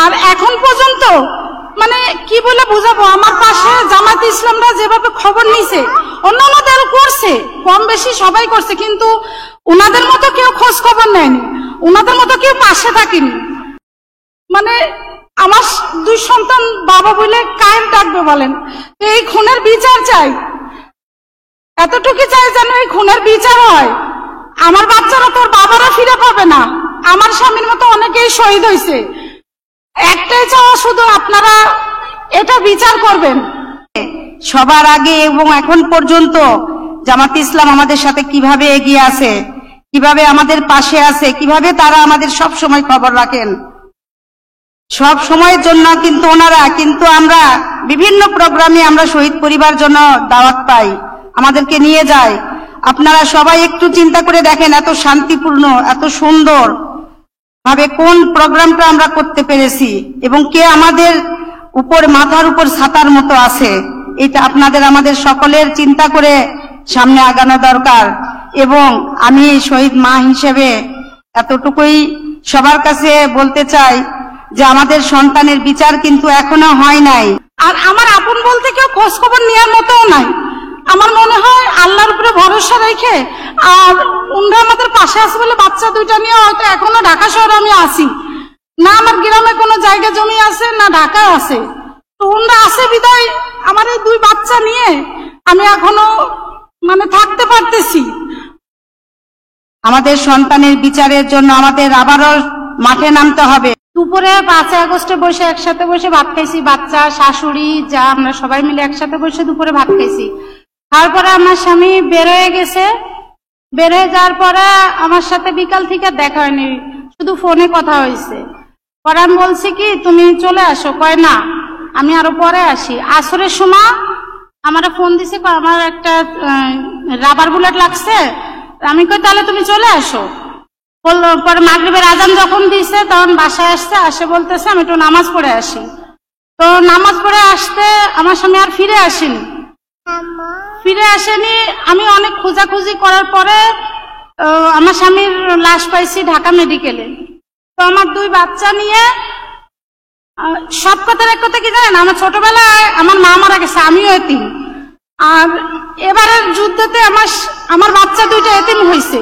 আর এখন পর্যন্ত মানে কি বলে বুঝাবো, আমার পাশে জামায়াতে ইসলামরা যেভাবে খবর নিছে, অন্যান্য দল করছে, কম বেশি সবাই করছে, কিন্তু ওনাদের মতো কেউ খোঁজ খবর নেয়নি, ওনাদের মতো কেউ পাশে থাকেনি। মানে আমার 2 সন্তান বাবা বলে কায়েম ডাকবে বলেন, এই খুনের বিচার চাই, এতটুকু চাই যেন এই খুনের বিচার হয়। আমার বাচ্চারা তোর বাবারা ফিরে পাবে না, আমার স্বামীর মতো অনেকেই শহীদ হয়েছে। একটাই চাওয়া শুধু, আপনারা এটা বিচার করবেন। সবার আগে এবং এখন পর্যন্ত জামাত ইসলাম আমাদের সাথে কিভাবে এগিয়ে আছে, কিভাবে আমাদের পাশে আছে, কিভাবে তারা আমাদের সব সময় খবর রাখেন, সব সময়ের জন্য কিন্তু ওনারা, কিন্তু আমরা বিভিন্ন প্রোগ্রামে আমরা শহীদ পরিবার জন্য দাওয়াত পাই, আমাদেরকে নিয়ে যায়। আপনারা সবাই একটু চিন্তা করে দেখেন, এত শান্তিপূর্ণ, এত সুন্দর ভাবে কোন প্রোগ্রামটা আমরা করতে পেরেছি এবং কে আমাদের উপর, মাথার উপর ছাতার মতো আছে। এটা আপনাদের আমাদের সকলের চিন্তা করে সামনে আগানো দরকার। এবং আমি শহীদ মা হিসেবে এতটুকুই সবার কাছে বলতে চাই যে আমাদের সন্তানের বিচার কিন্তু এখনো হয় নাই। আর আমার আপন বলতে কেউ খোঁজ খবর নেওয়ার মতোও নাই। আমার মনে হয় আল্লাহর উপরে ভরসা রেখে, আর উনরা আমাদের পাশে আছে বলে বাচ্চা 2টা নিয়ে হয়তো এখনো ঢাকা শহরে আমি আছি না, আমার গ্রামে কোনো জায়গা জমি আছে না ঢাকায় আছে, তো উনরা আছে বিদায় আমার এই 2 বাচ্চা নিয়ে আমি এখনো মানে থাকতে পারতেছি। আমাদের সন্তানের বিচারের জন্য আমাদের আবারও মাঠে নামতে হবে। দুপুরে 5 আগস্টে বসে একসাথে বসে ভাত খাইছি, বাচ্চা, শাশুড়ি, যা, আমরা সবাই মিলে একসাথে বসে দুপুরে ভাত খাইছি। তারপরে আমার স্বামী বের হয়ে গেছে, বের হয়ে যাওয়ার পরে আমার সাথে বিকাল থেকে দেখা হয়নি, শুধু ফোনে কথা হয়েছে। পরে আমি বলছি কি তুমি চলে আসো, কয় না আমি আরো পরে আসি। আসরের সময় আমার ফোন দিছে, আমার একটা রাবার বুলেট লাগছে, আমি কই তাহলে তুমি চলে আসো। বললো, পরে মাগরিবের আজান যখন দিছে তখন বাসায় আসছে, আসে বলতেছে আমি একটু নামাজ পড়ে আসি। তো নামাজ পড়ে আসতে আমার স্বামী আর ফিরে আসেনি। আমি অনেক খোঁজাখুঁজি করার পরে আমার স্বামীর লাশ পাইছি ঢাকা মেডিকেলে। তো আমার 2 বাচ্চা নিয়ে, সব কথার এক কথা কি জানেন, আমার ছোটবেলায় আমার মা মারা গেছে, আমিও এতিম। আর এবারের যুদ্ধতে আমার বাচ্চা 2টা এতিম হয়েছে।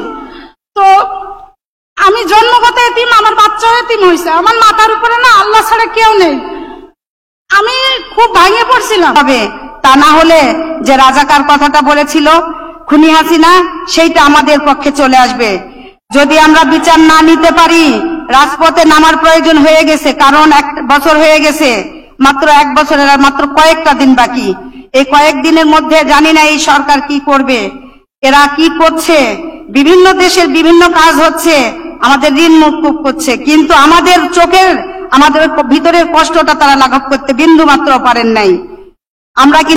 তো আমি জন্মগত এতিম, আমার বাচ্চাও এতিম হয়েছে। আমার মাথার উপরে না আল্লাহ ছাড়া কেউ নেই। আমি খুব ভাঙে পড়ছিলাম। তা না হলে যে রাজাকার কথাটা বলেছিল খুনি হাসিনা, সেইটা আমাদের পক্ষে চলে আসবে। যদি আমরা বিচার না নিতে পারি, রাজপথে নামার প্রয়োজন হয়ে গেছে, কারণ 1 বছর হয়ে গেছে, মাত্র 1 বছরের আর মাত্র কয়েকটা দিন বাকি। এই কয়েকদিনের মধ্যে জানি না এই সরকার কি করবে, এরা কি করছে, বিভিন্ন দেশের বিভিন্ন কাজ হচ্ছে, আমাদের ঋণ মুকুব করছে, কিন্তু আমাদের চোখের, আমাদের ভিতরের কষ্টটা তারা লাঘব করতে বিন্দু মাত্র পারেন নাই। আমরা কি